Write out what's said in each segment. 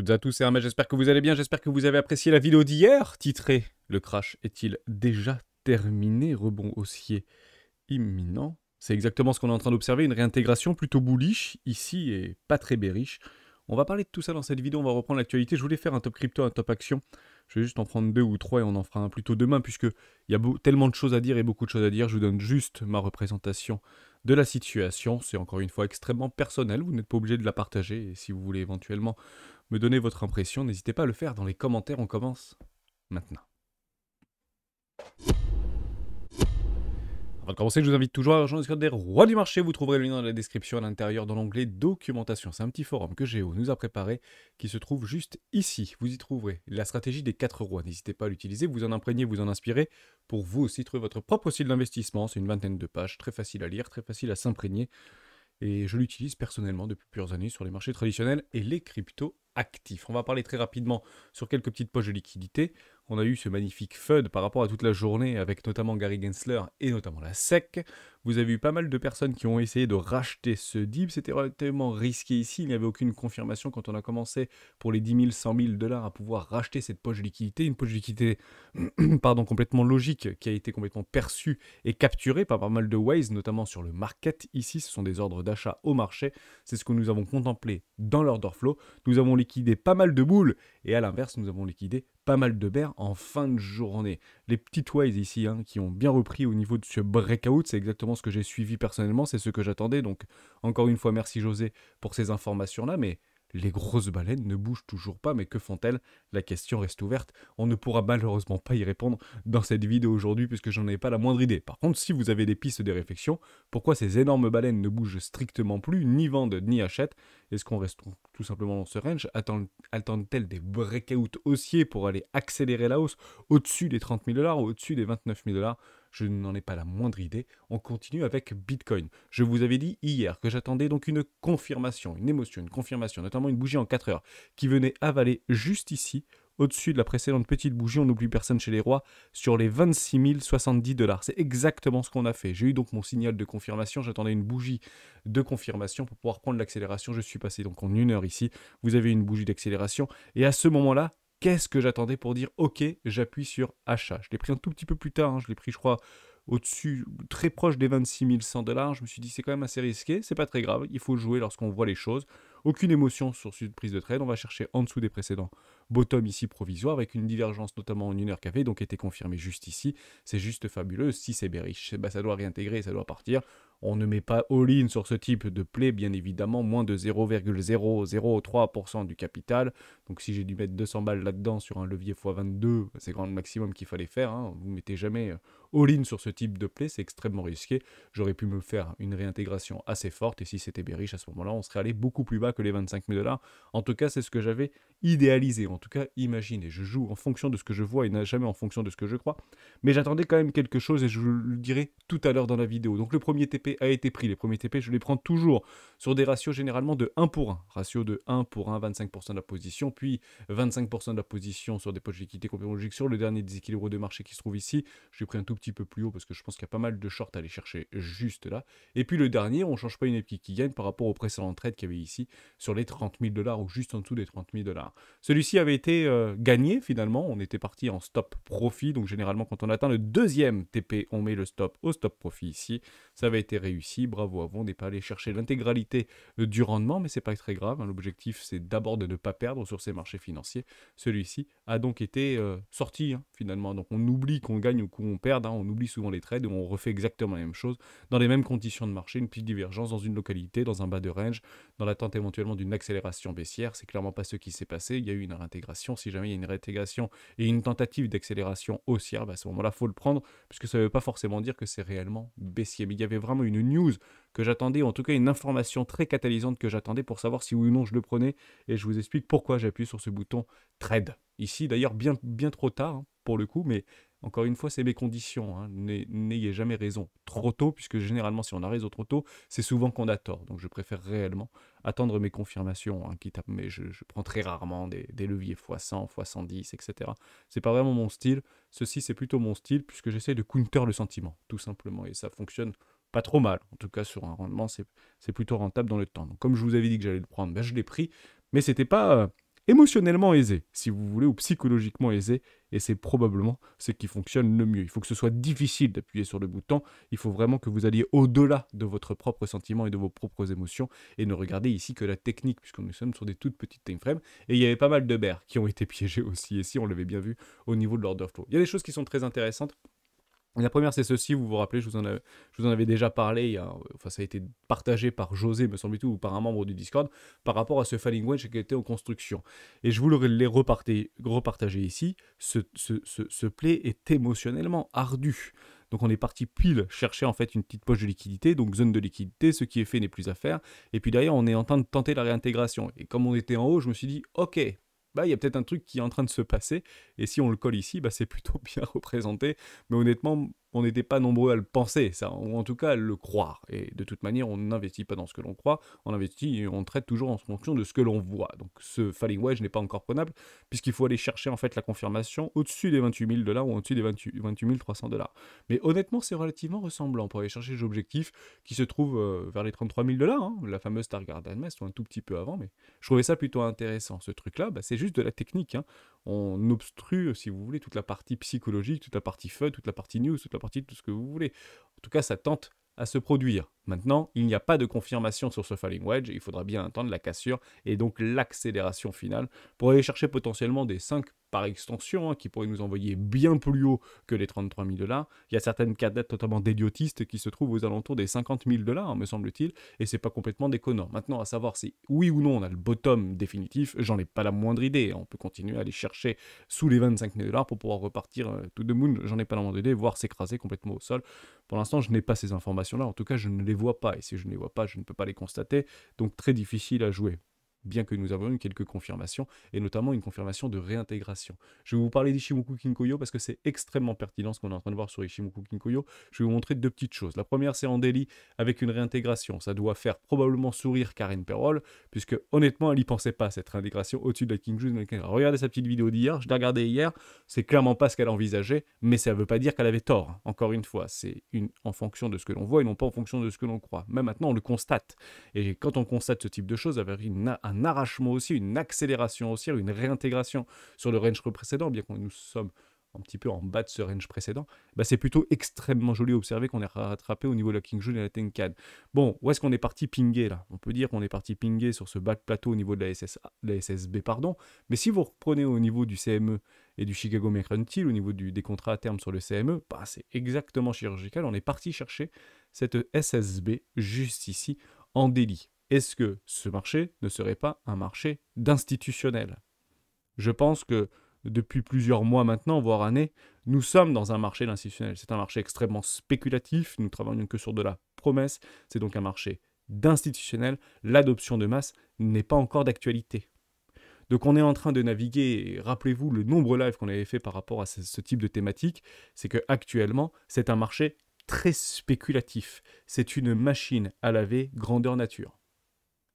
toutes et à tous, c'est Hermès, j'espère que vous allez bien, j'espère que vous avez apprécié la vidéo d'hier, titrée «Le crash est-il déjà terminé? Rebond haussier imminent». C'est exactement ce qu'on est en train d'observer, une réintégration plutôt bullish ici et pas très bearish. On va parler de tout ça dans cette vidéo, on va reprendre l'actualité. Je voulais faire un top crypto, un top action. Je vais juste en prendre 2 ou 3 et on en fera un plutôt demain puisque il y a tellement de choses à dire et beaucoup de choses à dire. Je vous donne juste ma représentation de la situation. C'est encore une fois extrêmement personnel, vous n'êtes pas obligé de la partager. Et si vous voulez éventuellement me donner votre impression, n'hésitez pas à le faire dans les commentaires. On commence maintenant. Avant de commencer, je vous invite toujours à rejoindre le Discord des rois du marché. Vous trouverez le lien dans la description à l'intérieur dans l'onglet documentation. C'est un petit forum que Géo nous a préparé qui se trouve juste ici. Vous y trouverez la stratégie des 4 rois. N'hésitez pas à l'utiliser, vous en imprégnez, vous en inspirez pour vous aussi trouver votre propre style d'investissement. C'est une vingtaine de pages, très facile à lire, très facile à s'imprégner. Et je l'utilise personnellement depuis plusieurs années sur les marchés traditionnels et les cryptos actifs. On va parler très rapidement sur quelques petites poches de liquidité. On a eu ce magnifique FUD par rapport à toute la journée avec notamment Gary Gensler et notamment la SEC. Vous avez eu pas mal de personnes qui ont essayé de racheter ce DIP. C'était relativement risqué ici. Il n'y avait aucune confirmation quand on a commencé pour les 10 000, 100 000 dollars à pouvoir racheter cette poche de liquidité. Une poche de liquidité pardon, complètement logique qui a été complètement perçue et capturée par pas mal de ways, notamment sur le market. Ici, ce sont des ordres d'achat au marché. C'est ce que nous avons contemplé dans l'order flow. Nous avons liquidé pas mal de boules et à l'inverse, nous avons liquidé pas mal de bears en fin de journée. Les petites ways ici qui ont bien repris au niveau de ce breakout, c'est exactement ce que j'ai suivi personnellement, c'est ce que j'attendais. Donc encore une fois, merci José pour ces informations-là, mais les grosses baleines ne bougent toujours pas, mais que font-elles? La question reste ouverte. On ne pourra malheureusement pas y répondre dans cette vidéo aujourd'hui puisque j'en ai pas la moindre idée. Par contre, si vous avez des pistes, des réflexions, pourquoi ces énormes baleines ne bougent strictement plus, ni vendent ni achètent? Est-ce qu'on reste tout simplement dans ce range? Attendent-elles des breakouts haussiers pour aller accélérer la hausse au-dessus des 30 000 dollars, au-dessus des 29 000 dollars? Je n'en ai pas la moindre idée. On continue avec Bitcoin. Je vous avais dit hier que j'attendais donc une confirmation, une émotion, une confirmation, notamment une bougie en 4 heures qui venait avaler juste ici, au-dessus de la précédente petite bougie, on n'oublie personne chez les rois, sur les 26 070 dollars. C'est exactement ce qu'on a fait. J'ai eu donc mon signal de confirmation. J'attendais une bougie de confirmation pour pouvoir prendre l'accélération. Je suis passé donc en 1 heure ici. Vous avez une bougie d'accélération. Et à ce moment-là, qu'est-ce que j'attendais pour dire OK, j'appuie sur achat? Je l'ai pris un tout petit peu plus tard, je l'ai pris je crois au-dessus, très proche des 26 100 dollars. Je me suis dit c'est quand même assez risqué, c'est pas très grave, il faut jouer lorsqu'on voit les choses. Aucune émotion sur cette prise de trade, on va chercher en dessous des précédents bottom ici provisoire avec une divergence notamment en 1 heure qui avait donc été confirmée juste ici. C'est juste fabuleux, si c'est bearish, ça doit réintégrer, ça doit partir. On ne met pas all-in sur ce type de play, bien évidemment, moins de 0,003% du capital. Donc si j'ai dû mettre 200 balles là-dedans sur un levier x22, c'est grand le maximum qu'il fallait faire. Vous ne mettez jamais all-in sur ce type de play, c'est extrêmement risqué. J'aurais pu me faire une réintégration assez forte et si c'était bearish à ce moment-là, on serait allé beaucoup plus bas que les 25 000 dollars. En tout cas, c'est ce que j'avais idéalisé, en tout cas imaginé. Je joue en fonction de ce que je vois et jamais en fonction de ce que je crois. Mais j'attendais quand même quelque chose et je vous le dirai tout à l'heure dans la vidéo. Donc le premier TP a été pris. Les premiers TP, je les prends toujours sur des ratios généralement de 1 pour 1. Ratio de 1 pour 1, 25% de la position, puis 25% de la position sur des poches d'équité complètement logiques sur le dernier déséquilibre de marché qui se trouve ici. Je l'ai pris un tout petit peu plus haut parce que je pense qu'il y a pas mal de shorts à aller chercher juste là. Et puis le dernier, on ne change pas une épique qui gagne par rapport au précédent trade qu'il y avait ici sur les 30 000 dollars ou juste en dessous des 30 000 dollars. Celui-ci avait été gagné finalement. On était parti en stop profit. Donc généralement quand on atteint le deuxième TP, on met le stop au stop profit ici. Ça avait été réussi, bravo à vous, on n'est pas allé chercher l'intégralité du rendement, mais c'est pas très grave, l'objectif c'est d'abord de ne pas perdre sur ces marchés financiers. Celui-ci a donc été sorti finalement, donc on oublie qu'on gagne ou qu'on perde, on oublie souvent les trades et on refait exactement la même chose, dans les mêmes conditions de marché, une petite divergence dans une localité, dans un bas de range, dans l'attente éventuellement d'une accélération baissière, c'est clairement pas ce qui s'est passé, il y a eu une réintégration, si jamais il y a une réintégration et une tentative d'accélération haussière, à ce moment-là, il faut le prendre, puisque ça ne veut pas forcément dire que c'est réellement baissier, mais il y avait vraiment une news que j'attendais, en tout cas une information très catalysante que j'attendais pour savoir si oui ou non je le prenais, et je vous explique pourquoi j'ai appuyé sur ce bouton trade. Ici d'ailleurs bien trop tard pour le coup, mais encore une fois c'est mes conditions, n'ayez jamais raison trop tôt, puisque généralement si on a raison trop tôt, c'est souvent qu'on a tort, donc je préfère réellement attendre mes confirmations, mais je prends très rarement des leviers x100, x110, etc. C'est pas vraiment mon style, ceci c'est plutôt mon style, puisque j'essaie de counter le sentiment, tout simplement, et ça fonctionne pas trop mal. En tout cas, sur un rendement, c'est plutôt rentable dans le temps. Donc, comme je vous avais dit que j'allais le prendre, je l'ai pris. Mais c'était pas émotionnellement aisé, si vous voulez, ou psychologiquement aisé, et c'est probablement ce qui fonctionne le mieux. Il faut que ce soit difficile d'appuyer sur le bouton, il faut vraiment que vous alliez au-delà de votre propre sentiment et de vos propres émotions, et ne regardez ici que la technique, puisque nous sommes sur des toutes petites time frames, et il y avait pas mal de bears qui ont été piégés aussi, et si on l'avait bien vu au niveau de l'order flow. Il y a des choses qui sont très intéressantes. La première, c'est ceci, vous vous rappelez, je vous en avais déjà parlé, enfin, ça a été partagé par José, me semble-t-il, ou par un membre du Discord, par rapport à ce Falling Wedge qui était en construction. Et je vous l'ai repartagé ici, ce play est émotionnellement ardu. Donc on est parti pile chercher en fait une petite poche de liquidité, donc zone de liquidité, ce qui est fait n'est plus à faire. Et puis derrière, on est en train de tenter la réintégration. Et comme on était en haut, je me suis dit, ok, bah, il y a peut-être un truc qui est en train de se passer, et si on le colle ici, bah, c'est plutôt bien représenté, mais honnêtement, on n'était pas nombreux à le penser, ça, ou en tout cas à le croire, et de toute manière, on n'investit pas dans ce que l'on croit, on investit et on traite toujours en fonction de ce que l'on voit, donc ce falling wedge n'est pas encore prenable, puisqu'il faut aller chercher en fait la confirmation au-dessus des 28 000 $ ou au-dessus des 28 300 $. Mais honnêtement, c'est relativement ressemblant pour aller chercher l'objectif qui se trouve vers les 33 000 $, hein, la fameuse Target Mest, ou un tout petit peu avant, mais je trouvais ça plutôt intéressant. Ce truc-là, bah, c'est juste de la technique. Hein. On obstrue, si vous voulez, toute la partie psychologique, toute la partie fun, toute la partie news, toute la partie de tout ce que vous voulez. En tout cas, ça tente à se produire. Maintenant, il n'y a pas de confirmation sur ce falling wedge, il faudra bien attendre la cassure et donc l'accélération finale pour aller chercher potentiellement des 5 par extension, hein, qui pourraient nous envoyer bien plus haut que les 33 000 $. Il y a certaines cadettes totalement d'idiotistes qui se trouvent aux alentours des 50 000 $, hein, me semble-t-il, et c'est pas complètement déconnant. Maintenant, à savoir si oui ou non on a le bottom définitif, j'en ai pas la moindre idée. On peut continuer à aller chercher sous les 25 000 $ pour pouvoir repartir to the moon, j'en ai pas la moindre idée, voire s'écraser complètement au sol. Pour l'instant, je n'ai pas ces informations-là, en tout cas, je ne les vois pas, et si je ne les vois pas, je ne peux pas les constater, donc très difficile à jouer. Bien que nous avons eu quelques confirmations, et notamment une confirmation de réintégration. Je vais vous parler d'Ishimoku Kinkoyo parce que c'est extrêmement pertinent ce qu'on est en train de voir sur Ishimoku Kinkoyo. Je vais vous montrer deux petites choses. La première, c'est en daily avec une réintégration. Ça doit faire probablement sourire Karen Perrol, puisque honnêtement, elle n'y pensait pas, cette réintégration au-dessus de la King Juice. Regardez sa petite vidéo d'hier, je l'ai regardée hier, c'est clairement pas ce qu'elle envisageait, mais ça ne veut pas dire qu'elle avait tort. Encore une fois, c'est en fonction de ce que l'on voit et non pas en fonction de ce que l'on croit. Même maintenant, on le constate. Et quand on constate ce type de choses, avec un arrachement aussi, une accélération aussi, une réintégration sur le range précédent, bien que nous sommes un petit peu en bas de ce range précédent, bah c'est plutôt extrêmement joli à observer qu'on est rattrapé au niveau de la King June et la Tenkan. Bon, où est-ce qu'on est parti pinguer là? On peut dire qu'on est parti pinguer sur ce bas de plateau au niveau de la SSB, pardon, mais si vous reprenez au niveau du CME et du Chicago Mercantile, au niveau des contrats à terme sur le CME, bah c'est exactement chirurgical, on est parti chercher cette SSB juste ici en délit. Est-ce que ce marché ne serait pas un marché d'institutionnel? Je pense que depuis plusieurs mois maintenant, voire années, nous sommes dans un marché d'institutionnel. C'est un marché extrêmement spéculatif, nous travaillons que sur de la promesse, c'est donc un marché d'institutionnel. L'adoption de masse n'est pas encore d'actualité. Donc on est en train de naviguer, et rappelez-vous le nombre live qu'on avait fait par rapport à ce type de thématique, c'est qu'actuellement, c'est un marché très spéculatif. C'est une machine à laver grandeur nature.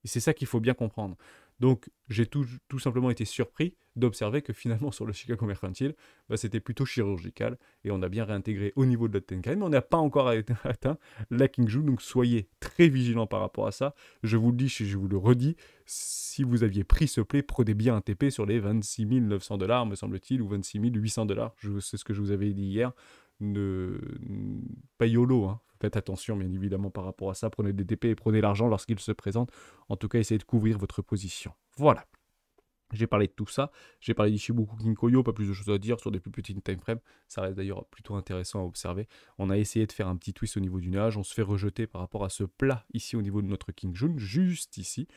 Et c'est ça qu'il faut bien comprendre. Donc, j'ai tout simplement été surpris d'observer que finalement, sur le Chicago Mercantile, bah, c'était plutôt chirurgical et on a bien réintégré au niveau de la Tenkan, mais on n'a pas encore atteint la King Ju, donc soyez très vigilants par rapport à ça. Je vous le dis, je vous le redis, si vous aviez pris ce play, prenez bien un TP sur les 26 900 $, me semble-t-il, ou 26 800 $. C'est ce que je vous avais dit hier. Pas YOLO, hein. Faites attention bien évidemment par rapport à ça, prenez des TP et prenez l'argent lorsqu'il se présente, en tout cas essayez de couvrir votre position. Voilà, j'ai parlé de tout ça, j'ai parlé d'Ishimoku Kinkoyo, pas plus de choses à dire sur des plus petites time frames, ça reste d'ailleurs plutôt intéressant à observer. On a essayé de faire un petit twist au niveau du nuage, on se fait rejeter par rapport à ce plat ici au niveau de notre King June, juste ici.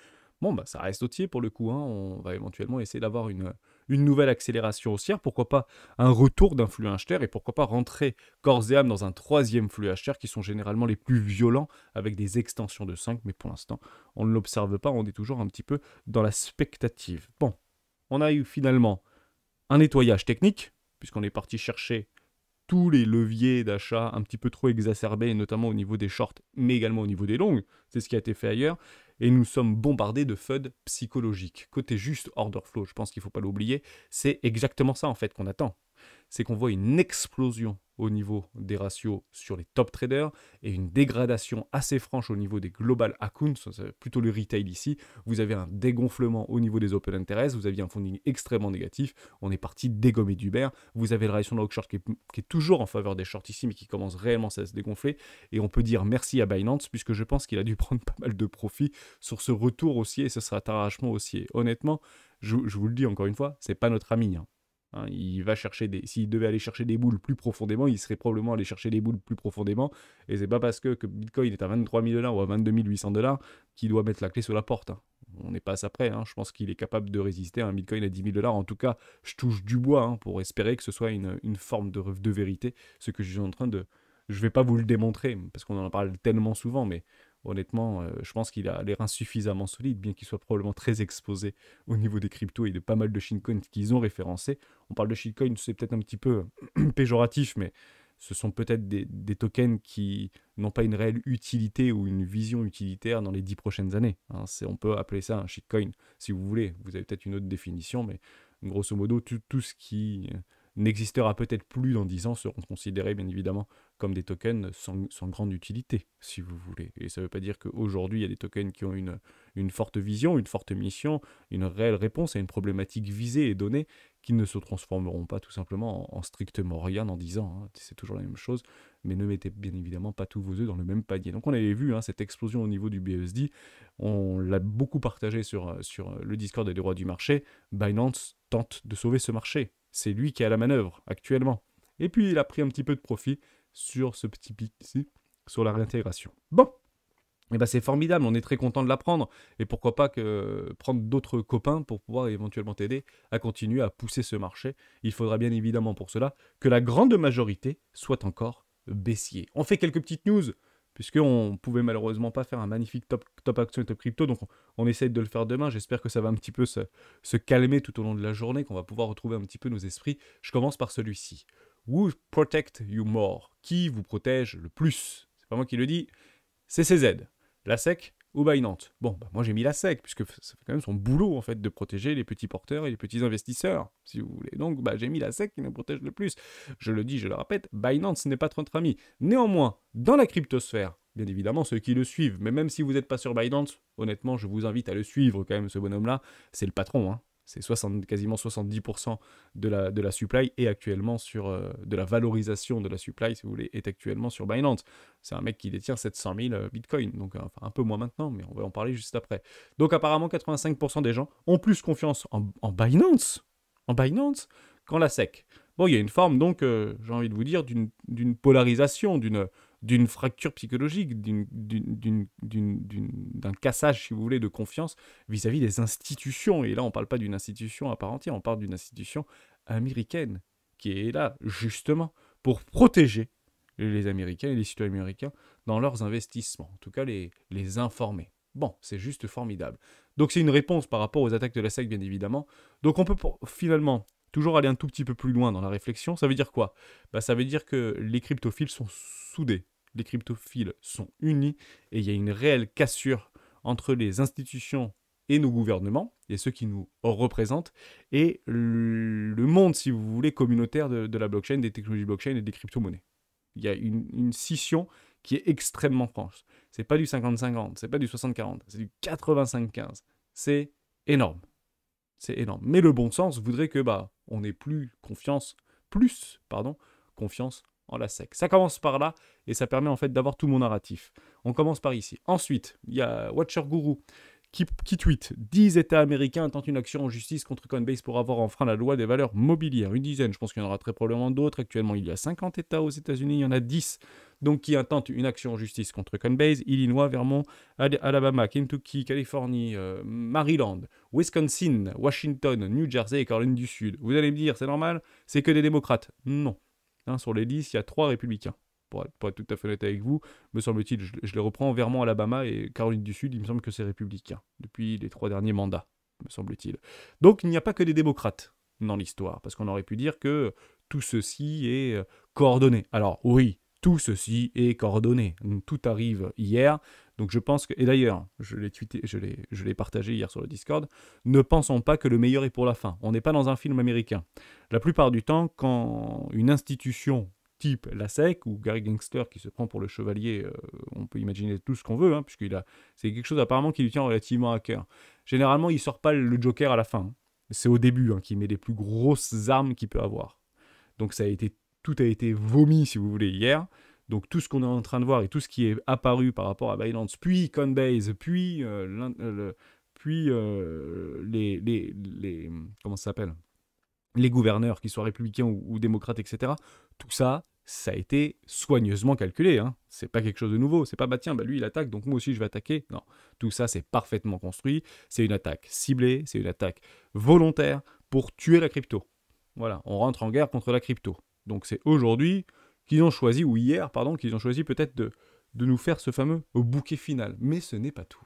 Bon, bah ça reste haussier pour le coup, hein. On va éventuellement essayer d'avoir une nouvelle accélération haussière, pourquoi pas un retour d'un flux acheteur et pourquoi pas rentrer corps et âme dans un troisième flux acheteur qui sont généralement les plus violents avec des extensions de 5, mais pour l'instant, on ne l'observe pas, on est toujours un petit peu dans la spectative. Bon, on a eu finalement un nettoyage technique, puisqu'on est parti chercher tous les leviers d'achat un petit peu trop exacerbés, notamment au niveau des shorts, mais également au niveau des longues. C'est ce qui a été fait ailleurs. Et nous sommes bombardés de FUD psychologiques. Côté juste order flow, je pense qu'il ne faut pas l'oublier, c'est exactement ça en fait qu'on attend. c'est qu'on voit une explosion au niveau des ratios sur les top traders et une dégradation assez franche au niveau des global accounts, c'est plutôt le retail ici. Vous avez un dégonflement au niveau des open interest, vous aviez un funding extrêmement négatif, on est parti dégommer du bear, vous avez la réaction de long short qui est toujours en faveur des shorts ici, mais qui commence réellement à se dégonfler, et on peut dire merci à Binance, puisque je pense qu'il a dû prendre pas mal de profit sur ce retour haussier, et ce sera un arrachement haussier. Honnêtement, je vous le dis encore une fois, c'est pas notre ami, hein. Il va chercher s'il devait aller chercher des boules plus profondément, il serait probablement allé chercher des boules plus profondément. Et c'est pas parce que Bitcoin est à 23 000 $ ou à 22 800 $ qu'il doit mettre la clé sur la porte, hein. On n'est pas à ça près, hein. Je pense qu'il est capable de résister à un Bitcoin à 10 000 $. En tout cas, je touche du bois, hein, pour espérer que ce soit une forme de vérité. Ce que je suis en train de... Je vais pas vous le démontrer, parce qu'on en parle tellement souvent, mais honnêtement, je pense qu'il a l'air insuffisamment solide, bien qu'il soit probablement très exposé au niveau des cryptos et de pas mal de shitcoins qu'ils ont référencés. On parle de shitcoins, c'est peut-être un petit peu péjoratif, mais ce sont peut-être des tokens qui n'ont pas une réelle utilité ou une vision utilitaire dans les 10 prochaines années, hein. On peut appeler ça un shitcoin, si vous voulez. Vous avez peut-être une autre définition, mais grosso modo, tout ce qui n'existera peut-être plus dans 10 ans seront considérés, bien évidemment, comme des tokens sans grande utilité, si vous voulez. Et ça ne veut pas dire qu'aujourd'hui, il y a des tokens qui ont une forte vision, une forte mission, une réelle réponse à une problématique visée et donnée, qui ne se transformeront pas tout simplement en strictement rien dans 10 ans, hein. C'est toujours la même chose, mais ne mettez bien évidemment pas tous vos œufs dans le même panier. Donc on avait vu, hein, cette explosion au niveau du BUSD, on l'a beaucoup partagé sur le Discord des rois du marché. Binance tente de sauver ce marché. C'est lui qui est à la manœuvre actuellement. Et puis il a pris un petit peu de profit sur ce petit pic ici, sur la réintégration. Bon, et ben c'est formidable, on est très content de l'apprendre. Et pourquoi pas prendre d'autres copains pour pouvoir éventuellement t'aider à continuer à pousser ce marché. Il faudra bien évidemment pour cela que la grande majorité soit encore baissier. On fait quelques petites news, puisqu'on ne pouvait malheureusement pas faire un magnifique top action et top crypto, donc on essaye de le faire demain. J'espère que ça va un petit peu se calmer tout au long de la journée, qu'on va pouvoir retrouver un petit peu nos esprits. Je commence par celui-ci. Who protect you more? Qui vous protège le plus? C'est pas moi qui le dis, c'est CZ. La SEC ou Binance? Bon, moi j'ai mis la SEC, puisque ça fait quand même son boulot en fait de protéger les petits porteurs et les petits investisseurs, si vous voulez. Donc j'ai mis la SEC qui nous protège le plus. Je le dis, je le répète, Binance n'est pas notre ami. Néanmoins, dans la cryptosphère, bien évidemment ceux qui le suivent, mais même si vous n'êtes pas sur Binance, honnêtement, je vous invite à le suivre quand même, ce bonhomme-là, c'est le patron, hein. C'est quasiment 70% de la supply est actuellement sur... de la valorisation de la supply, si vous voulez, est actuellement sur Binance. C'est un mec qui détient 700 000 bitcoins, donc enfin un peu moins maintenant, mais on va en parler juste après. Donc apparemment, 85% des gens ont plus confiance en Binance qu'en la SEC. Bon, il y a une forme, donc, j'ai envie de vous dire, d'une polarisation, d'une fracture psychologique, d'un cassage, si vous voulez, de confiance vis-à-vis des institutions. Et là, on ne parle pas d'une institution à part entière, on parle d'une institution américaine qui est là, justement, pour protéger les Américains et les citoyens américains dans leurs investissements, en tout cas les informer. Bon, c'est juste formidable. Donc c'est une réponse par rapport aux attaques de la SEC, bien évidemment. Donc on peut finalement toujours aller un tout petit peu plus loin dans la réflexion. Ça veut dire quoi? Ça veut dire que les cryptophiles sont soudés. Les cryptophiles sont unis et il y a une réelle cassure entre les institutions et nos gouvernements, et ceux qui nous représentent, et le monde, si vous voulez, communautaire de la blockchain, des technologies blockchain et des crypto-monnaies. Il y a une scission qui est extrêmement franche. C'est pas du 50-50, c'est pas du 60-40, c'est du 85-15. C'est énorme. C'est énorme. Mais le bon sens voudrait que on ait confiance en la SEC. Ça commence par là et ça permet en fait d'avoir tout mon narratif. On commence par ici. Ensuite, il y a Watcher Guru qui tweet « 10 États américains intentent une action en justice contre Coinbase pour avoir enfreint la loi des valeurs mobilières. » Une dizaine, je pense qu'il y en aura très probablement d'autres. Actuellement, il y a 50 États aux États-Unis, il y en a 10 donc qui intentent une action en justice contre Coinbase. Illinois, Vermont, Alabama, Kentucky, Californie, Maryland, Wisconsin, Washington, New Jersey et Caroline du Sud. Vous allez me dire, c'est normal, c'est que des démocrates. Non. Sur les 10, il y a 3 républicains. Pour être tout à fait honnête avec vous, me semble-t-il, je les reprends, Vermont, Alabama et Caroline du Sud, il me semble que c'est républicain, depuis les 3 derniers mandats, me semble-t-il. Donc il n'y a pas que des démocrates dans l'histoire, parce qu'on aurait pu dire que tout ceci est coordonné. Alors oui, tout ceci est coordonné. Tout arrive hier, Donc je pense que, et d'ailleurs, je l'ai tweeté, je l'ai partagé hier sur le Discord, ne pensons pas que le meilleur est pour la fin. On n'est pas dans un film américain. La plupart du temps, quand une institution type la SEC ou Gary Gensler qui se prend pour le chevalier, on peut imaginer tout ce qu'on veut, hein, c'est quelque chose apparemment qui lui tient relativement à cœur. Généralement, il sort pas le Joker à la fin. Hein. C'est au début hein, qu'il met les plus grosses armes qu'il peut avoir. Donc tout a été vomi, si vous voulez, hier. Donc tout ce qu'on est en train de voir et tout ce qui est apparu par rapport à Binance, puis Coinbase, puis comment ça s'appelle, les gouverneurs, qu'ils soient républicains ou démocrates, etc. Tout ça, ça a été soigneusement calculé. Hein. C'est pas quelque chose de nouveau. C'est pas, bah tiens, bah lui il attaque, donc moi aussi je vais attaquer. Non, tout ça c'est parfaitement construit. C'est une attaque ciblée, c'est une attaque volontaire pour tuer la crypto. Voilà, on rentre en guerre contre la crypto. Donc c'est aujourd'hui qu'ils ont choisi, ou hier, pardon, qu'ils ont choisi peut-être de nous faire ce fameux bouquet final. Mais ce n'est pas tout.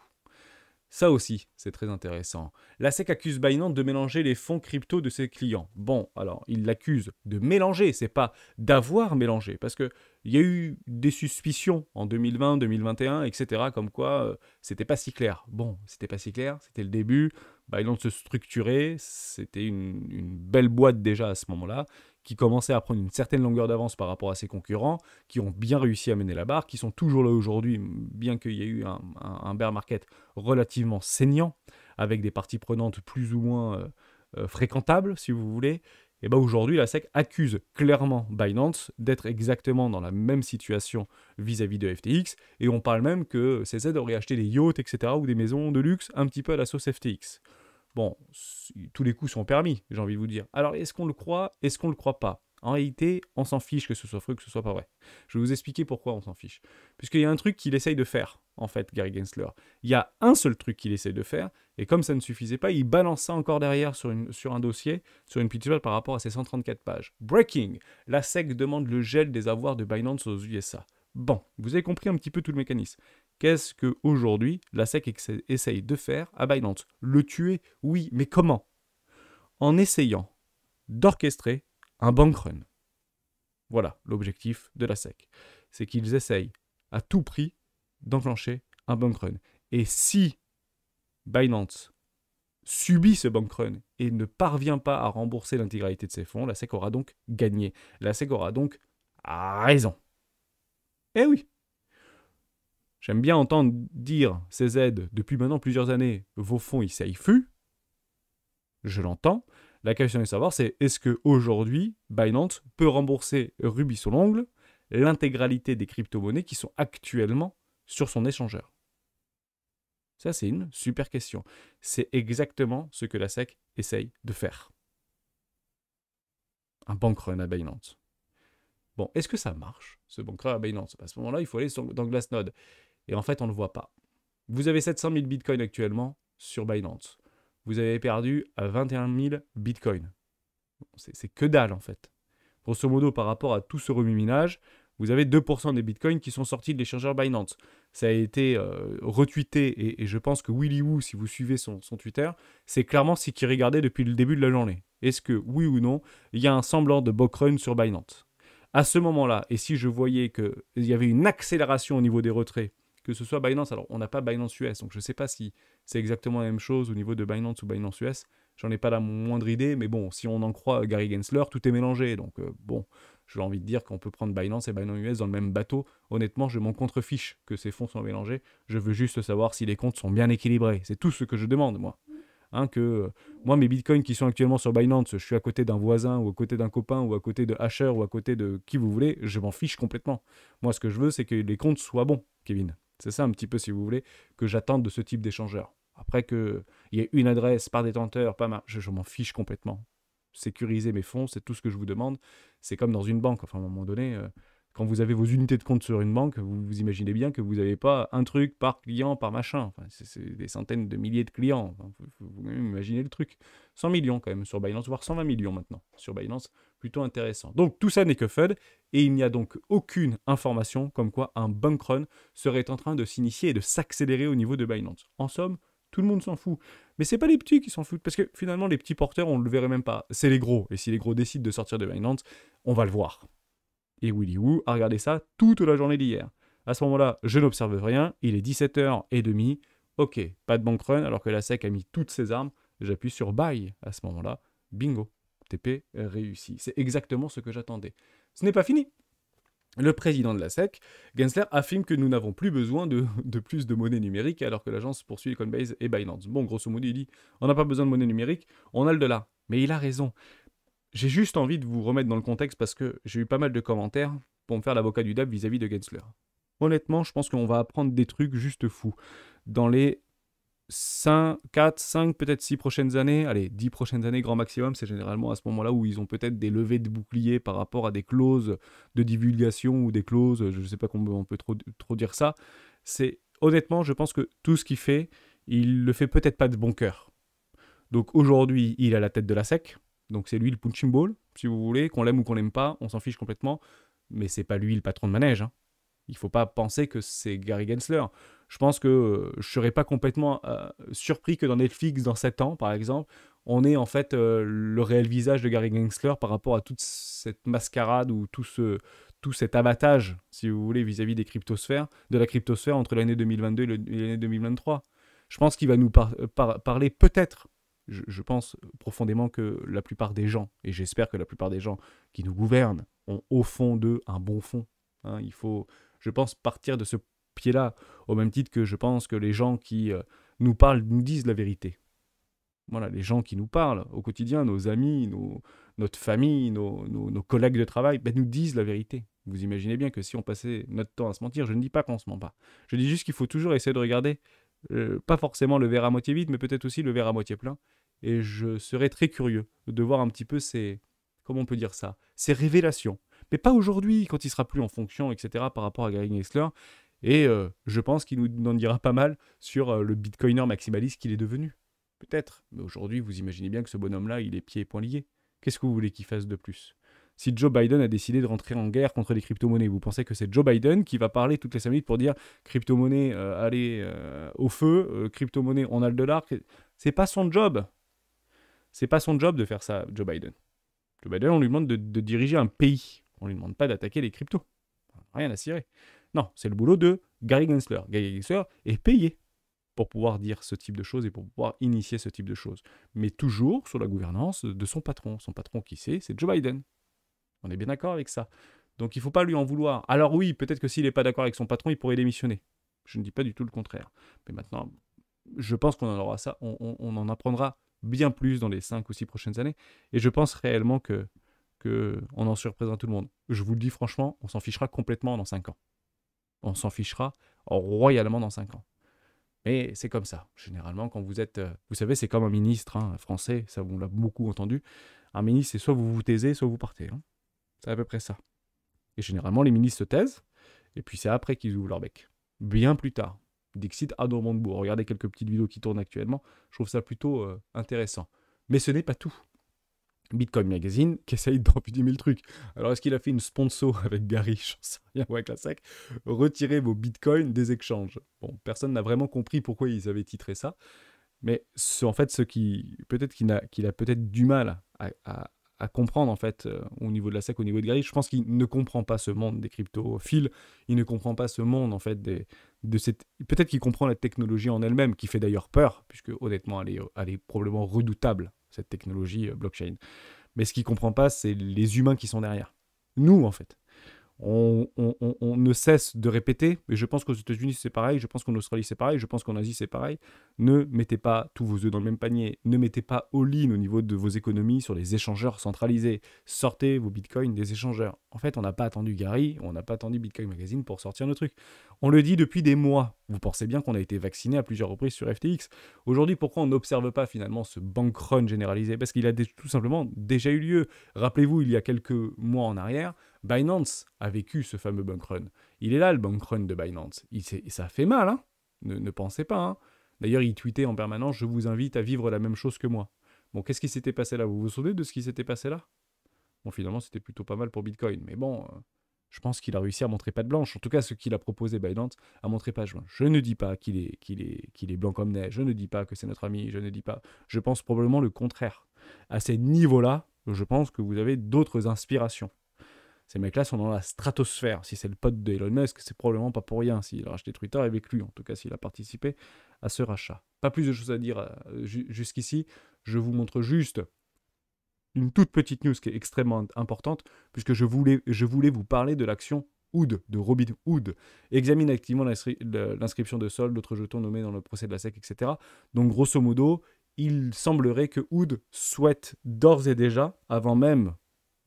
Ça aussi, c'est très intéressant. La SEC accuse Binance de mélanger les fonds crypto de ses clients. Bon, alors, il l'accuse de mélanger, c'est pas d'avoir mélangé, parce qu'il y a eu des suspicions en 2020, 2021, etc., comme quoi c'était pas si clair. Bon, c'était pas si clair, c'était le début, Binance se structurait, c'était une belle boîte déjà à ce moment-là, qui commençait à prendre une certaine longueur d'avance par rapport à ses concurrents, qui ont bien réussi à mener la barre, qui sont toujours là aujourd'hui, bien qu'il y ait eu un bear market relativement saignant, avec des parties prenantes plus ou moins fréquentables, si vous voulez. Et bien aujourd'hui, la SEC accuse clairement Binance d'être exactement dans la même situation vis-à-vis de FTX, et on parle même que CZ aurait acheté des yachts, etc., ou des maisons de luxe, un petit peu à la sauce FTX. Bon, tous les coups sont permis, j'ai envie de vous dire. Alors, est-ce qu'on le croit? Est-ce qu'on le croit pas? En réalité, on s'en fiche que ce soit vrai, que ce soit pas vrai. Je vais vous expliquer pourquoi on s'en fiche. Puisqu'il y a un truc qu'il essaye de faire, en fait, Gary Gensler. Il y a un seul truc qu'il essaye de faire, et comme ça ne suffisait pas, il balance ça encore derrière sur un dossier, sur une petite par rapport à ses 134 pages. Breaking! La SEC demande le gel des avoirs de Binance aux USA. Bon, vous avez compris un petit peu tout le mécanisme. Qu'est-ce qu'aujourd'hui la SEC essaye de faire à Binance? Le tuer? Oui, mais comment? En essayant d'orchestrer un bank run. Voilà l'objectif de la SEC. C'est qu'ils essayent à tout prix d'enclencher un bank run. Et si Binance subit ce bank run et ne parvient pas à rembourser l'intégralité de ses fonds, la SEC aura donc gagné. La SEC aura donc raison. Eh oui! J'aime bien entendre dire CZ depuis maintenant plusieurs années, vos fonds ils safe. Je l'entends. La question de savoir, c'est est-ce qu'aujourd'hui, Binance peut rembourser Ruby sur l'ongle l'intégralité des crypto-monnaies qui sont actuellement sur son échangeur? Ça, c'est une super question. C'est exactement ce que la SEC essaye de faire. Un bank run à Binance. Bon, est-ce que ça marche, ce bank run à Binance? À ce moment-là, il faut aller dans Glassnode. Et en fait, on ne le voit pas. Vous avez 700 000 bitcoins actuellement sur Binance. Vous avez perdu à 21 000 bitcoins. C'est que dalle, en fait. Grosso modo, par rapport à tout ce remue-minage, vous avez 2% des bitcoins qui sont sortis de l'échangeur Binance. Ça a été retweeté, et je pense que Willy Woo, si vous suivez son Twitter, c'est clairement ce qu'il regardait depuis le début de la journée. Est-ce que, oui ou non, il y a un semblant de buck run sur Binance? À ce moment-là, et si je voyais qu'il y avait une accélération au niveau des retraits, que ce soit Binance, alors on n'a pas Binance US, donc je ne sais pas si c'est exactement la même chose au niveau de Binance ou Binance US, j'en ai pas la moindre idée, mais bon, si on en croit Gary Gensler, tout est mélangé, donc bon, j'ai envie de dire qu'on peut prendre Binance et Binance US dans le même bateau. Honnêtement, je m'en contrefiche que ces fonds soient mélangés, je veux juste savoir si les comptes sont bien équilibrés, c'est tout ce que je demande, moi. Hein, moi, mes bitcoins qui sont actuellement sur Binance, je suis à côté d'un voisin ou à côté d'un copain ou à côté de Hasher ou à côté de qui vous voulez, je m'en fiche complètement. Moi, ce que je veux, c'est que les comptes soient bons, Kevin. C'est ça un petit peu, si vous voulez, que j'attende de ce type d'échangeur. Après qu'il y ait une adresse par détenteur, je m'en fiche complètement. Sécuriser mes fonds, c'est tout ce que je vous demande. C'est comme dans une banque. Enfin, à un moment donné, quand vous avez vos unités de compte sur une banque, vous imaginez bien que vous n'avez pas un truc par client, par machin. Enfin, c'est des centaines de milliers de clients. Enfin, vous même imaginer le truc. 100 millions quand même sur Binance, voire 120 millions maintenant sur Binance. Plutôt intéressant. Donc tout ça n'est que FUD, et il n'y a donc aucune information comme quoi un bank run serait en train de s'initier et de s'accélérer au niveau de Binance. En somme, tout le monde s'en fout. Mais c'est pas les petits qui s'en foutent, parce que finalement les petits porteurs, on ne le verrait même pas. C'est les gros, et si les gros décident de sortir de Binance, on va le voir. Et Willy Woo a regardé ça toute la journée d'hier. À ce moment-là, je n'observe rien. Il est 17h30. Ok, pas de bank run alors que la SEC a mis toutes ses armes. J'appuie sur buy à ce moment-là. Bingo. TP réussi. C'est exactement ce que j'attendais. Ce n'est pas fini. Le président de la SEC, Gensler, affirme que nous n'avons plus besoin de plus de monnaie numérique alors que l'agence poursuit Coinbase et Binance. Bon, grosso modo, il dit on n'a pas besoin de monnaie numérique, on a le dollar. Mais il a raison. J'ai juste envie de vous remettre dans le contexte parce que j'ai eu pas mal de commentaires pour me faire l'avocat du diable vis-à-vis de Gensler. Honnêtement, je pense qu'on va apprendre des trucs juste fous. Dans les 4, 5, peut-être 6 prochaines années, allez, 10 prochaines années grand maximum, c'est généralement à ce moment-là où ils ont peut-être des levées de boucliers par rapport à des clauses de divulgation ou des clauses, je ne sais pas comment on peut trop dire ça. C'est honnêtement, je pense que tout ce qu'il fait, il le fait peut-être pas de bon cœur. Donc aujourd'hui, il est à la tête de la SEC, donc c'est lui le punching ball, si vous voulez, qu'on l'aime ou qu'on l'aime pas, on s'en fiche complètement, mais c'est pas lui le patron de manège, hein. Il ne faut pas penser que c'est Gary Gensler. Je pense que je ne serais pas complètement surpris que dans Netflix, dans 7 ans, par exemple, on ait en fait le réel visage de Gary Gensler par rapport à toute cette mascarade ou tout cet abattage, si vous voulez, vis-à-vis des cryptosphères, de la cryptosphère entre l'année 2022 et l'année 2023. Je pense qu'il va nous parler peut-être. Je pense profondément que la plupart des gens, et j'espère que la plupart des gens qui nous gouvernent, ont au fond d'eux un bon fond. Hein, il faut, je pense, partir de ce pied-là, au même titre que je pense que les gens qui nous parlent nous disent la vérité. Voilà, les gens qui nous parlent au quotidien, nos amis, notre famille, nos collègues de travail, ben, nous disent la vérité. Vous imaginez bien que si on passait notre temps à se mentir, je ne dis pas qu'on se ment pas. Je dis juste qu'il faut toujours essayer de regarder, pas forcément le verre à moitié vide, mais peut-être aussi le verre à moitié plein. Et je serais très curieux de voir un petit peu ces, comment on peut dire ça, ces révélations. Mais pas aujourd'hui, quand il sera plus en fonction, etc., par rapport à Gary Gensler. Et je pense qu'il nous en dira pas mal sur le bitcoiner maximaliste qu'il est devenu. Peut-être. Mais aujourd'hui, vous imaginez bien que ce bonhomme-là, il est pieds et poings liés. Qu'est-ce que vous voulez qu'il fasse de plus? Si Joe Biden a décidé de rentrer en guerre contre les crypto-monnaies, vous pensez que c'est Joe Biden qui va parler toutes les 5 minutes pour dire crypto-monnaie, allez au feu, crypto-monnaie, on a le dollar. C'est pas son job. C'est pas son job de faire ça, Joe Biden. Joe Biden, on lui demande de diriger un pays. On lui demande pas d'attaquer les cryptos. Rien à cirer. Non, c'est le boulot de Gary Gensler. Gary Gensler est payé pour pouvoir dire ce type de choses et pour pouvoir initier ce type de choses. Mais toujours sous la gouvernance de son patron. Son patron, qui c'est Joe Biden. On est bien d'accord avec ça. Donc il ne faut pas lui en vouloir. Alors oui, peut-être que s'il n'est pas d'accord avec son patron, il pourrait démissionner. Je ne dis pas du tout le contraire. Mais maintenant, je pense qu'on en aura ça. On en apprendra bien plus dans les 5 ou 6 prochaines années. Et je pense réellement qu'on en surprendra tout le monde. Je vous le dis franchement, on s'en fichera complètement dans 5 ans. On s'en fichera royalement dans 5 ans. Mais c'est comme ça. Généralement, quand vous êtes... vous savez, c'est comme un ministre français, ça on l'a beaucoup entendu. Un ministre, c'est soit vous vous taisez, soit vous partez. Hein. C'est à peu près ça. Et généralement, les ministres se taisent, et puis c'est après qu'ils ouvrent leur bec. Bien plus tard. Dixit à Montebourg. Regardez quelques petites vidéos qui tournent actuellement. Je trouve ça plutôt intéressant. Mais ce n'est pas tout. Bitcoin Magazine qui essaye d'enfumer le truc. Alors, est-ce qu'il a fait une sponsor avec Gary? J'en sais rien, ou avec la SEC. Retirez vos bitcoins des exchanges. Bon, personne n'a vraiment compris pourquoi ils avaient titré ça. Mais en fait, ce qui peut-être qu'il a peut-être du mal à comprendre en fait au niveau de la SEC, au niveau de Gary, je pense qu'il ne comprend pas ce monde des cryptophiles. Il ne comprend pas ce monde en fait de cette. Peut-être qu'il comprend la technologie en elle-même, qui fait d'ailleurs peur, puisque honnêtement, elle est probablement redoutable, cette technologie blockchain. Mais ce qu'il ne comprend pas, c'est les humains qui sont derrière. Nous, en fait. On ne cesse de répéter, et je pense qu'aux États-Unis c'est pareil, je pense qu'en Australie c'est pareil, je pense qu'en Asie c'est pareil. Ne mettez pas tous vos œufs dans le même panier, ne mettez pas all-in au niveau de vos économies sur les échangeurs centralisés. Sortez vos bitcoins des échangeurs. En fait, on n'a pas attendu Gary, on n'a pas attendu Bitcoin Magazine pour sortir nos trucs. On le dit depuis des mois. Vous pensez bien qu'on a été vacciné à plusieurs reprises sur FTX. Aujourd'hui, pourquoi on n'observe pas finalement ce bank run généralisé? Parce qu'il a tout simplement déjà eu lieu. Rappelez-vous, il y a quelques mois en arrière, Binance a vécu ce fameux bank run. Il est là, le bank run de Binance. Ça fait mal, hein. Ne pensez pas. Hein. D'ailleurs, il tweetait en permanence « Je vous invite à vivre la même chose que moi ». Bon, qu'est-ce qui s'était passé là? Vous vous souvenez de ce qui s'était passé là? Bon, finalement, c'était plutôt pas mal pour Bitcoin. Mais bon, je pense qu'il a réussi à montrer patte blanche. En tout cas, ce qu'il a proposé Binance a montré patte blanche. Je ne dis pas qu'il est blanc comme neige. Je ne dis pas que c'est notre ami. Je ne dis pas... Je pense probablement le contraire. À ces niveaux-là, je pense que vous avez d'autres inspirations. Ces mecs-là sont dans la stratosphère. Si c'est le pote d'Elon Musk, c'est probablement pas pour rien. S'il a racheté Twitter avec lui, en tout cas s'il a participé à ce rachat. Pas plus de choses à dire jusqu'ici. Je vous montre juste une toute petite news qui est extrêmement importante, puisque je voulais vous parler de l'action Hood, de Robinhood. Examine activement l'inscription de soldes, d'autres jetons nommés dans le procès de la SEC, etc. Donc grosso modo, il semblerait que Hood souhaite d'ores et déjà, avant même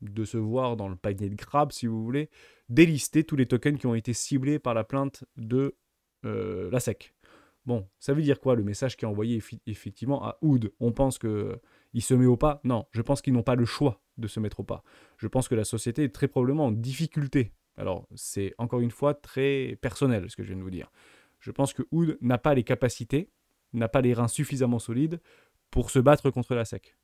de se voir dans le panier de crabe, si vous voulez, délister tous les tokens qui ont été ciblés par la plainte de la SEC. Bon, ça veut dire quoi le message qui est envoyé effectivement à Hood? On pense qu'il se met au pas? Non, je pense qu'ils n'ont pas le choix de se mettre au pas. Je pense que la société est très probablement en difficulté. Alors, c'est encore une fois très personnel ce que je viens de vous dire. Je pense que Hood n'a pas les capacités, n'a pas les reins suffisamment solides pour se battre contre la SEC.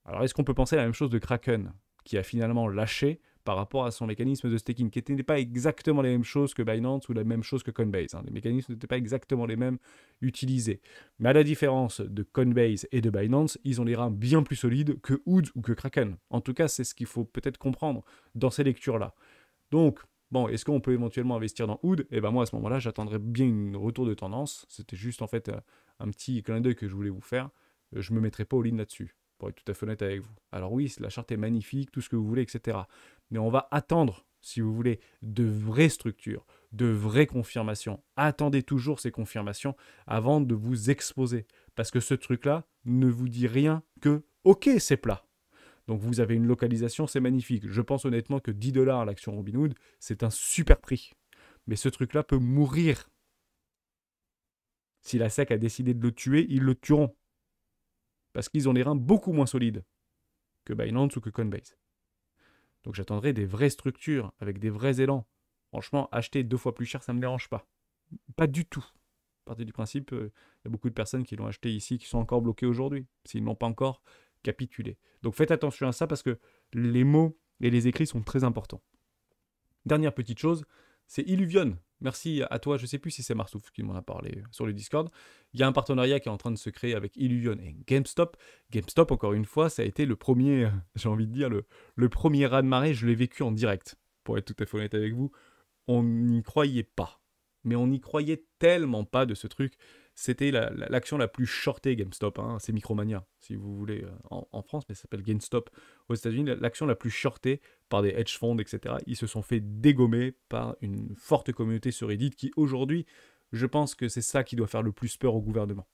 Alors, est-ce qu'on peut penser la même chose de Kraken, qui a finalement lâché par rapport à son mécanisme de staking, qui n'était pas exactement les mêmes choses que Binance ou la même chose que Coinbase. Les mécanismes n'étaient pas exactement les mêmes utilisés. Mais à la différence de Coinbase et de Binance, ils ont les reins bien plus solides que Hood ou que Kraken. En tout cas, c'est ce qu'il faut peut-être comprendre dans ces lectures-là. Donc, bon, est-ce qu'on peut éventuellement investir dans Hood? Eh ben moi, à ce moment-là, j'attendrais bien une retour de tendance. C'était juste, en fait, un petit clin d'œil que je voulais vous faire. Je ne me mettrai pas au lead là-dessus, pour être tout à fait honnête avec vous. Alors oui, la charte est magnifique, tout ce que vous voulez, etc. Mais on va attendre, si vous voulez, de vraies structures, de vraies confirmations. Attendez toujours ces confirmations avant de vous exposer. Parce que ce truc-là ne vous dit rien que « Ok, c'est plat ». Donc vous avez une localisation, c'est magnifique. Je pense honnêtement que 10 $ l'action Robinhood, c'est un super prix. Mais ce truc-là peut mourir. Si la SEC a décidé de le tuer, ils le tueront. Parce qu'ils ont les reins beaucoup moins solides que Binance ou que Coinbase. Donc j'attendrai des vraies structures, avec des vrais élans. Franchement, acheter 2 fois plus cher, ça ne me dérange pas. Pas du tout. À partir du principe, il y a beaucoup de personnes qui l'ont acheté ici, qui sont encore bloquées aujourd'hui, s'ils n'ont pas encore capitulé. Donc faites attention à ça, parce que les mots et les écrits sont très importants. Dernière petite chose, c'est Illuvion. Merci à toi, je ne sais plus si c'est Marsouf qui m'en a parlé sur le Discord. Il y a un partenariat qui est en train de se créer avec Illuvion et GameStop. GameStop, encore une fois, ça a été le premier, j'ai envie de dire, le premier raz-de-marée, je l'ai vécu en direct. Pour être tout à fait honnête avec vous, on n'y croyait pas. Mais on n'y croyait tellement pas de ce truc. C'était l'action la plus shortée GameStop. C'est Micromania, si vous voulez, en France, mais ça s'appelle GameStop aux États-Unis. L'action la plus shortée par des hedge funds, etc. Ils se sont fait dégommer par une forte communauté sur Reddit qui, aujourd'hui, je pense que c'est ça qui doit faire le plus peur au gouvernement.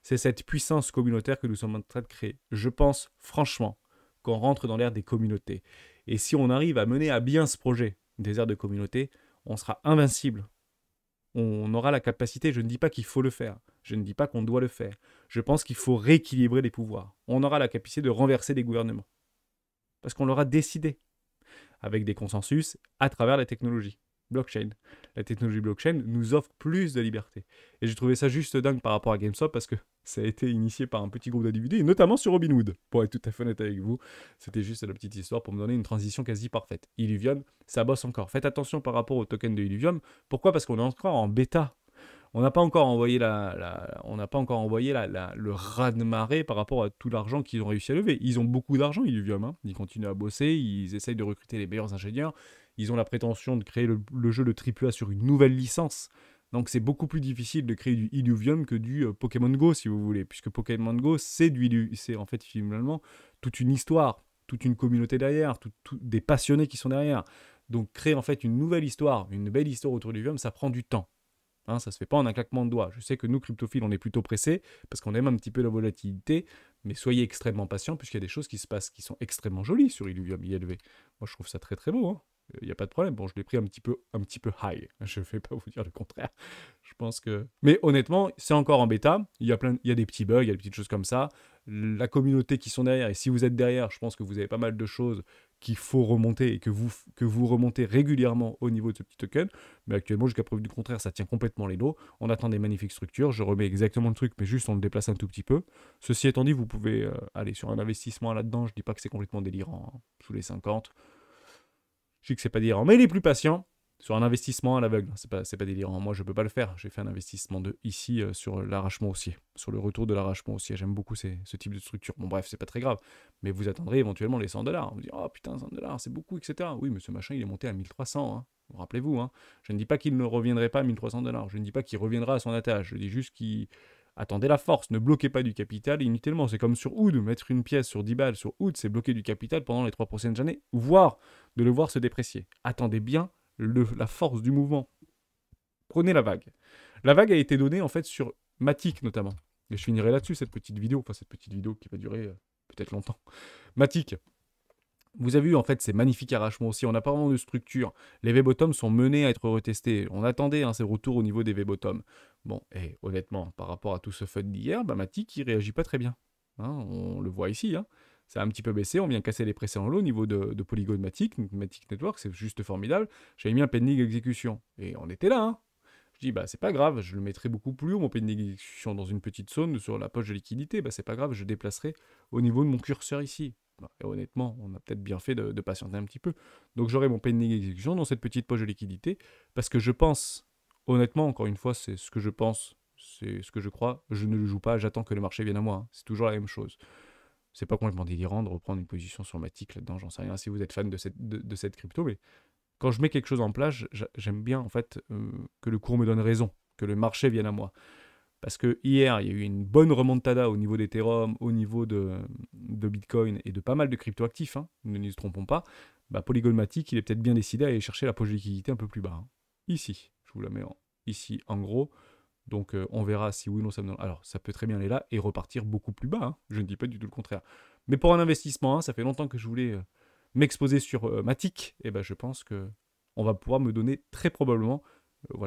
C'est cette puissance communautaire que nous sommes en train de créer. Je pense, franchement, qu'on rentre dans l'ère des communautés. Et si on arrive à mener à bien ce projet des aires de communauté, on sera invincible. On aura la capacité, je ne dis pas qu'il faut le faire, je ne dis pas qu'on doit le faire, je pense qu'il faut rééquilibrer les pouvoirs. On aura la capacité de renverser des gouvernements. Parce qu'on l'aura décidé, avec des consensus à travers la technologie blockchain. La technologie blockchain nous offre plus de liberté. Et j'ai trouvé ça juste dingue par rapport à GameStop, parce que ça a été initié par un petit groupe d'individus, et notamment sur Robinhood, pour être tout à fait honnête avec vous. C'était juste la petite histoire pour me donner une transition quasi parfaite. Illuvium, ça bosse encore. Faites attention par rapport au token de Illuvium. Pourquoi? Parce qu'on est encore en bêta. On n'a pas encore envoyé le raz-de-marée par rapport à tout l'argent qu'ils ont réussi à lever. Ils ont beaucoup d'argent, Illuvium. Ils continuent à bosser, ils essayent de recruter les meilleurs ingénieurs. Ils ont la prétention de créer le jeu de AAA sur une nouvelle licence. Donc c'est beaucoup plus difficile de créer du Illuvium que du Pokémon Go, si vous voulez. Puisque Pokémon Go, c'est en fait finalement toute une histoire, toute une communauté derrière, des passionnés qui sont derrière. Donc créer en fait une nouvelle histoire, une belle histoire autour d'Illuvium, ça prend du temps. Ça ne se fait pas en un claquement de doigts. Je sais que nous, cryptophiles, on est plutôt pressés parce qu'on aime un petit peu la volatilité, mais soyez extrêmement patients puisqu'il y a des choses qui se passent qui sont extrêmement jolies sur Illuvium ILV. Moi, je trouve ça très très beau. Il n'y a pas de problème. Bon, je l'ai pris un petit peu high. Je ne vais pas vous dire le contraire. Je pense que... Mais honnêtement, c'est encore en bêta. Il y a des petits bugs, il y a des petites choses comme ça. La communauté qui sont derrière, et si vous êtes derrière, je pense que vous avez pas mal de choses qu'il faut remonter et que vous remontez régulièrement au niveau de ce petit token. Mais actuellement, jusqu'à preuve du contraire, ça tient complètement les lots. On attend des magnifiques structures. Je remets exactement le truc, mais juste on le déplace un tout petit peu. Ceci étant dit, vous pouvez aller sur un investissement là-dedans. Je ne dis pas que c'est complètement délirant. Sous les 50. Je sais que c'est pas délirant, mais les plus patients, Sur un investissement à l'aveugle, c'est pas délirant. Moi, je peux pas le faire. J'ai fait un investissement de ici sur l'arrachement haussier, sur le retour de l'arrachement haussier. J'aime beaucoup ce type de structure. Bon, bref, c'est pas très grave. Mais vous attendrez éventuellement les 100 $. Vous dites, oh putain, 100 $, c'est beaucoup, etc. Oui, mais ce machin, il est monté à 1300. Hein. Rappelez-vous, hein. Je ne dis pas qu'il ne reviendrait pas à 1300 $. Je ne dis pas qu'il reviendra à son attache. Je dis juste qu'il. Attendez la force, ne bloquez pas du capital inutilement. C'est comme sur Oud, mettre une pièce sur 10 balles sur Oud, c'est bloquer du capital pendant les 3 prochaines années, voire de le voir se déprécier. Attendez bien la force du mouvement. Prenez la vague. La vague a été donnée en fait sur Matic notamment. Et je finirai là-dessus cette petite vidéo qui va durer peut-être longtemps. Matic. Vous avez vu en fait ces magnifiques arrachements aussi, on n'a pas vraiment de structure. Les V-bottoms sont menés à être retestés. On attendait ces retours au niveau des V-bottoms. Bon, et honnêtement, par rapport à tout ce fun d'hier, Matic il réagit pas très bien. Hein, on le voit ici. Hein. Ça a un petit peu baissé, on vient casser les précédents lots au niveau de Polygon Matic Network, c'est juste formidable. J'avais mis un pending exécution, et on était là. Hein. Je dis, c'est pas grave, je le mettrai beaucoup plus haut, mon pending exécution, dans une petite zone sur la poche de liquidité. C'est pas grave, je déplacerai au niveau de mon curseur ici. Et honnêtement, on a peut-être bien fait de patienter un petit peu. Donc j'aurai mon pending exécution dans cette petite poche de liquidité, parce que je pense, honnêtement, encore une fois, c'est ce que je pense, c'est ce que je crois, je ne le joue pas, j'attends que le marché vienne à moi. Hein. C'est toujours la même chose. C'est pas complètement délirant de reprendre une position sur Matic là-dedans, j'en sais rien si vous êtes fan de cette crypto, mais quand je mets quelque chose en place, j'aime bien en fait que le cours me donne raison, que le marché vienne à moi. Parce que hier, il y a eu une bonne remontada au niveau d'Ethereum, au niveau de Bitcoin et de pas mal de cryptoactifs, hein, ne nous trompons pas. Polygon Matic, il est peut-être bien décidé à aller chercher la poche de liquidité un peu plus bas. Hein. Ici, je vous la mets ici en gros. Donc on verra si oui ou non ça me donne. Alors ça peut très bien aller là et repartir beaucoup plus bas. Hein. Je ne dis pas du tout le contraire. Mais pour un investissement, hein, ça fait longtemps que je voulais m'exposer sur Matic. Et je pense que on va pouvoir me donner très probablement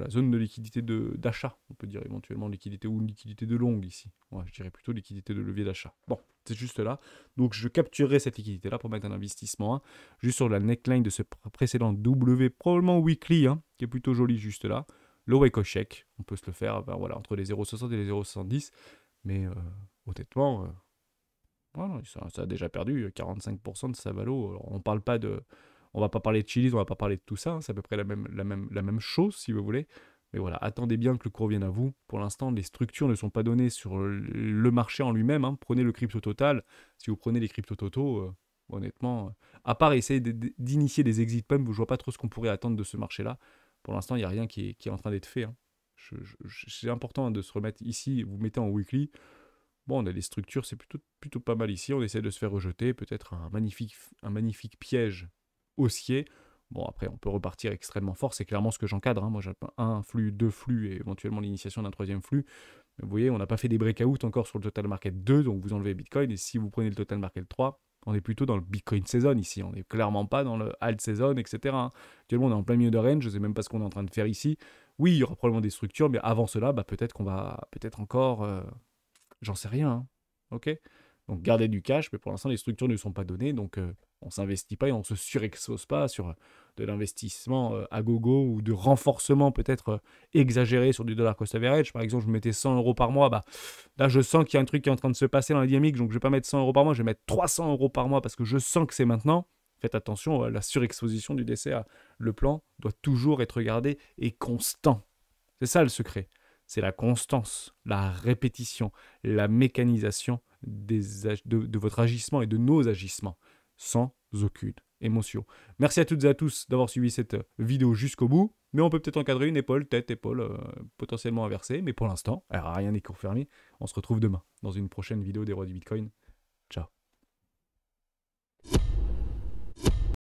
zone de liquidité d'achat. On peut dire éventuellement liquidité ou liquidité de longue ici. Ouais, je dirais plutôt liquidité de levier d'achat. Bon, c'est juste là. Donc je capturerai cette liquidité là pour mettre un investissement. Hein, juste sur la neckline de ce précédent W, probablement weekly, hein, qui est plutôt joli juste là. Le wake check, on peut se le faire entre les 0,60 et les 0,70. Mais honnêtement, voilà, ça a déjà perdu 45% de sa valo. Alors, on va pas parler de Chili's, on va pas parler de tout ça. Hein, c'est à peu près la même chose, si vous voulez. Mais voilà, attendez bien que le cours vienne à vous. Pour l'instant, les structures ne sont pas données sur le marché en lui-même. Hein. Prenez le crypto total. Si vous prenez les crypto totaux, honnêtement, à part essayer d'initier des exit pumps, je ne vois pas trop ce qu'on pourrait attendre de ce marché-là. Pour l'instant, il n'y a rien qui est en train d'être fait. Hein. C'est important de se remettre ici. Vous mettez en weekly. Bon, on a des structures, c'est plutôt pas mal ici. On essaie de se faire rejeter. Peut-être un magnifique piège haussier. Bon, après, on peut repartir extrêmement fort. C'est clairement ce que j'encadre. Hein. Moi, j'ai un flux, deux flux et éventuellement l'initiation d'un troisième flux. Mais vous voyez, on n'a pas fait des breakouts encore sur le Total Market 2. Donc, vous enlevez Bitcoin. Et si vous prenez le Total Market 3, on est plutôt dans le Bitcoin Season ici. On n'est clairement pas dans le Alt Season, etc. Hein. Actuellement, on est en plein milieu de range. Je ne sais même pas ce qu'on est en train de faire ici. Oui, il y aura probablement des structures. Mais avant cela, peut-être qu'on va encore... J'en sais rien. Hein. Ok. Donc, gardez du cash. Mais pour l'instant, les structures ne sont pas données. Donc... on ne s'investit pas et on ne se surexpose pas sur de l'investissement à gogo ou de renforcement peut-être exagéré sur du dollar cost average. Par exemple, je mettais 100 € par mois. Là, je sens qu'il y a un truc qui est en train de se passer dans la dynamique. Donc, je ne vais pas mettre 100 € par mois. Je vais mettre 300 € par mois parce que je sens que c'est maintenant. Faites attention, la surexposition du DCA. Le plan doit toujours être regardé et constant. C'est ça le secret. C'est la constance, la répétition, la mécanisation de votre agissement et de nos agissements. Sans aucune émotion. Merci à toutes et à tous d'avoir suivi cette vidéo jusqu'au bout. Mais on peut peut-être encadrer une épaule, potentiellement inversée. Mais pour l'instant, rien n'est confirmé. On se retrouve demain dans une prochaine vidéo des rois du Bitcoin. Ciao.